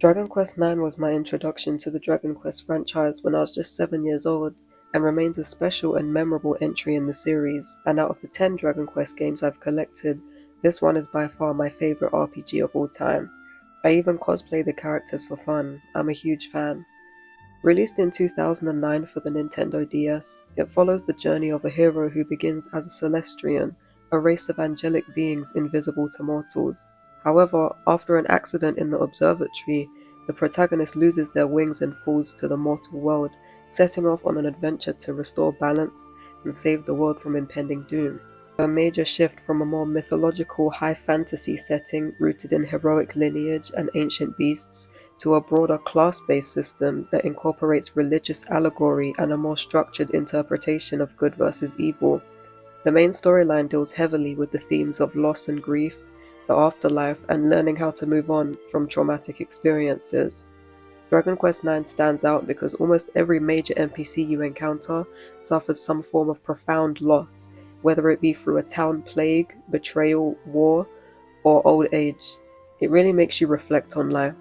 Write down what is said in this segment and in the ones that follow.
Dragon Quest IX was my introduction to the Dragon Quest franchise when I was just 7 years old, and remains a special and memorable entry in the series, and out of the 10 Dragon Quest games I've collected, this one is by far my favourite RPG of all time. I even cosplay the characters for fun. I'm a huge fan. Released in 2009 for the Nintendo DS, it follows the journey of a hero who begins as a Celestian, a race of angelic beings invisible to mortals. However, after an accident in the observatory, the protagonist loses their wings and falls to the mortal world, setting off on an adventure to restore balance and save the world from impending doom. A major shift from a more mythological high fantasy setting rooted in heroic lineage and ancient beasts to a broader class-based system that incorporates religious allegory and a more structured interpretation of good versus evil. The main storyline deals heavily with the themes of loss and grief, the afterlife, and learning how to move on from traumatic experiences. Dragon Quest IX stands out because almost every major NPC you encounter suffers some form of profound loss, whether it be through a town plague, betrayal, war, or old age. It really makes you reflect on life.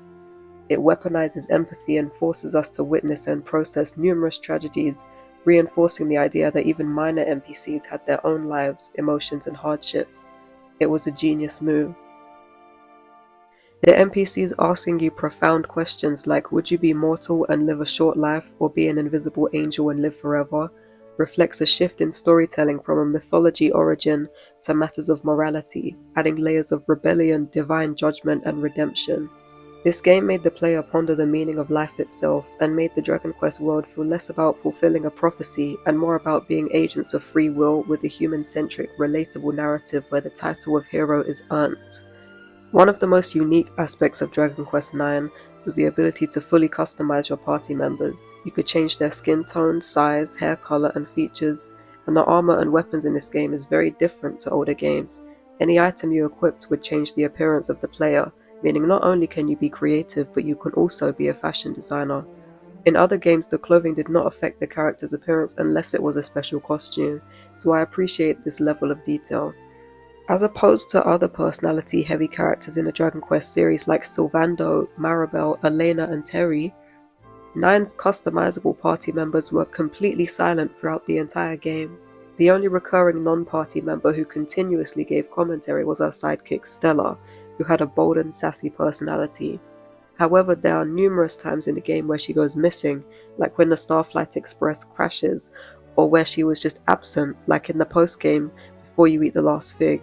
It weaponizes empathy and forces us to witness and process numerous tragedies, reinforcing the idea that even minor NPCs had their own lives, emotions, and hardships. It was a genius move. The NPCs asking you profound questions like would you be mortal and live a short life or be an invisible angel and live forever reflects a shift in storytelling from a mythology origin to matters of morality, adding layers of rebellion, divine judgment, and redemption. This game made the player ponder the meaning of life itself and made the Dragon Quest world feel less about fulfilling a prophecy and more about being agents of free will with a human-centric, relatable narrative where the title of hero is earned. One of the most unique aspects of Dragon Quest IX was the ability to fully customize your party members. You could change their skin tone, size, hair color, and features, and the armor and weapons in this game is very different to older games. Any item you equipped would change the appearance of the player, meaning not only can you be creative, but you can also be a fashion designer. In other games, the clothing did not affect the character's appearance unless it was a special costume, so I appreciate this level of detail. As opposed to other personality-heavy characters in the Dragon Quest series like Sylvando, Maribel, Elena, and Terry, Nine's customizable party members were completely silent throughout the entire game. The only recurring non-party member who continuously gave commentary was our sidekick Stella, who had a bold and sassy personality. However, there are numerous times in the game where she goes missing, like when the Starflight Express crashes, or where she was just absent, like in the post-game before you eat the last fig.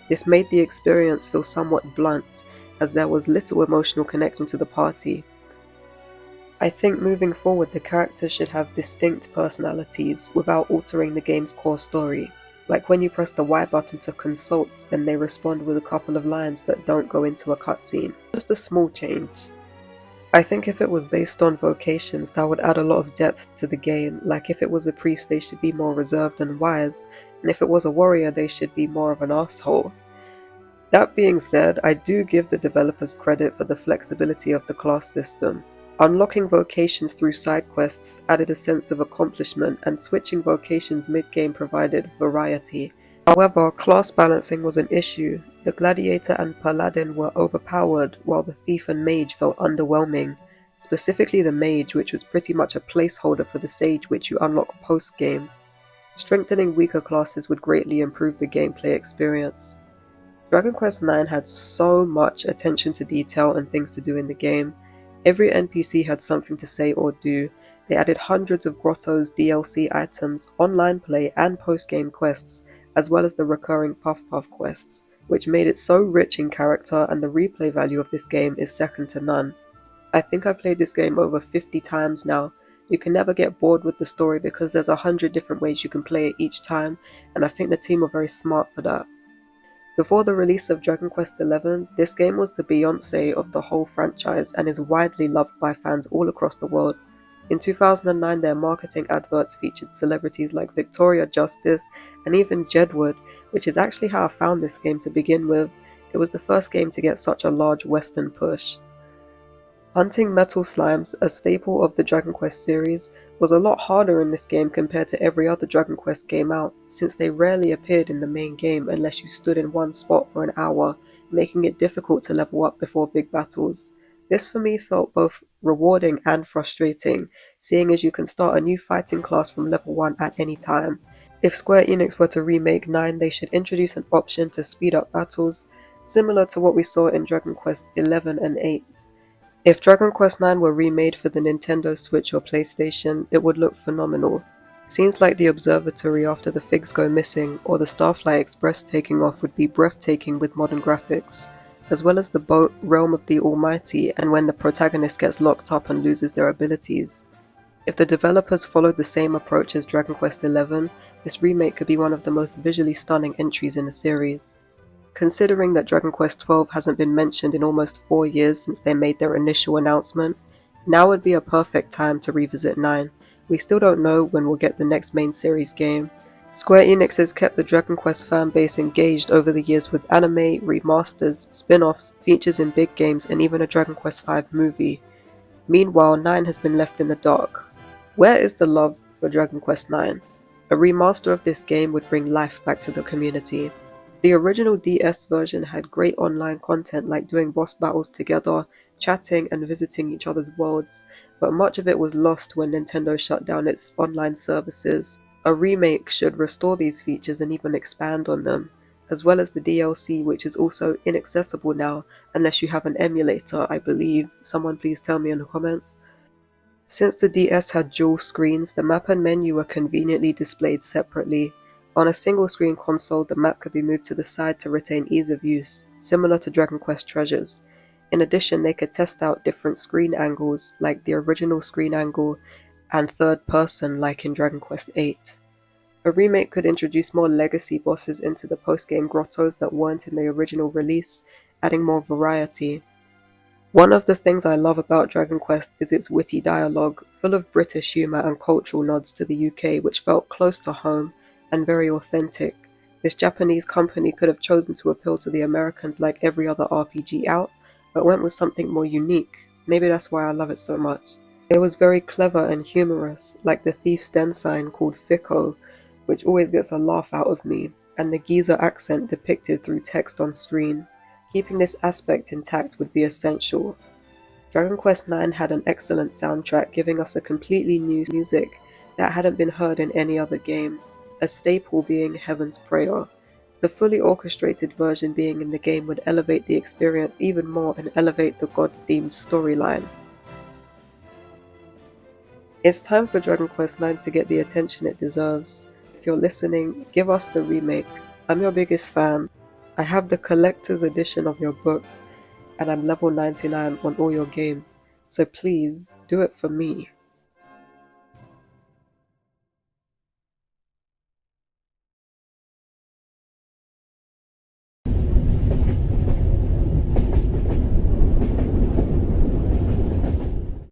This made the experience feel somewhat blunt, as there was little emotional connection to the party. I think moving forward the characters should have distinct personalities without altering the game's core story, like when you press the Y button to consult and they respond with a couple of lines that don't go into a cutscene. Just a small change. I think if it was based on vocations that would add a lot of depth to the game, like if it was a priest they should be more reserved and wise, and if it was a warrior they should be more of an asshole. That being said, I do give the developers credit for the flexibility of the class system. Unlocking vocations through side quests added a sense of accomplishment, and switching vocations mid-game provided variety. However, class balancing was an issue. The gladiator and paladin were overpowered, while the thief and mage felt underwhelming. Specifically the mage, which was pretty much a placeholder for the sage which you unlock post-game. Strengthening weaker classes would greatly improve the gameplay experience. Dragon Quest IX had so much attention to detail and things to do in the game. Every NPC had something to say or do. They added hundreds of grottos, DLC items, online play, and post-game quests, as well as the recurring Puff Puff quests, which made it so rich in character, and the replay value of this game is second to none. I think I've played this game over 50 times now. You can never get bored with the story because there's 100 different ways you can play it each time, and I think the team were very smart for that. Before the release of Dragon Quest XI, this game was the Beyoncé of the whole franchise and is widely loved by fans all across the world. In 2009, their marketing adverts featured celebrities like Victoria Justice and even Jedward, which is actually how I found this game to begin with. It was the first game to get such a large Western push. Hunting metal slimes, a staple of the Dragon Quest series, was a lot harder in this game compared to every other Dragon Quest game out, since they rarely appeared in the main game unless you stood in one spot for an hour, making it difficult to level up before big battles. This for me felt both rewarding and frustrating, seeing as you can start a new fighting class from level 1 at any time. If Square Enix were to remake 9, they should introduce an option to speed up battles, similar to what we saw in Dragon Quest XI and 8. If Dragon Quest IX were remade for the Nintendo Switch or PlayStation, it would look phenomenal. Scenes like the observatory after the figs go missing, or the Starflight Express taking off would be breathtaking with modern graphics, as well as the boat Realm of the Almighty and when the protagonist gets locked up and loses their abilities. If the developers followed the same approach as Dragon Quest XI, this remake could be one of the most visually stunning entries in the series. Considering that Dragon Quest XII hasn't been mentioned in almost 4 years since they made their initial announcement, now would be a perfect time to revisit 9. We still don't know when we'll get the next main series game. Square Enix has kept the Dragon Quest fanbase engaged over the years with anime, remasters, spin-offs, features in big games, and even a Dragon Quest V movie. Meanwhile, 9 has been left in the dark. Where is the love for Dragon Quest IX? A remaster of this game would bring life back to the community. The original DS version had great online content like doing boss battles together, chatting and visiting each other's worlds, but much of it was lost when Nintendo shut down its online services. A remake should restore these features and even expand on them, as well as the DLC, which is also inaccessible now unless you have an emulator, I believe. Someone please tell me in the comments. Since the DS had dual screens, the map and menu were conveniently displayed separately. On a single-screen console, the map could be moved to the side to retain ease of use, similar to Dragon Quest Treasures. In addition, they could test out different screen angles, like the original screen angle, and third person, like in Dragon Quest VIII. A remake could introduce more legacy bosses into the post-game grottos that weren't in the original release, adding more variety. One of the things I love about Dragon Quest is its witty dialogue, full of British humour and cultural nods to the UK, which felt close to home and very authentic. This Japanese company could have chosen to appeal to the Americans like every other RPG out, but went with something more unique. Maybe that's why I love it so much. It was very clever and humorous, like the Thief's Den sign called Fico, which always gets a laugh out of me, and the geezer accent depicted through text on screen. Keeping this aspect intact would be essential. Dragon Quest IX had an excellent soundtrack, giving us a completely new music that hadn't been heard in any other game, a staple being Heaven's Prayer. The fully orchestrated version being in the game would elevate the experience even more and elevate the god-themed storyline. It's time for Dragon Quest IX to get the attention it deserves. If you're listening, give us the remake. I'm your biggest fan. I have the collector's edition of your books, and I'm level 99 on all your games, so please do it for me.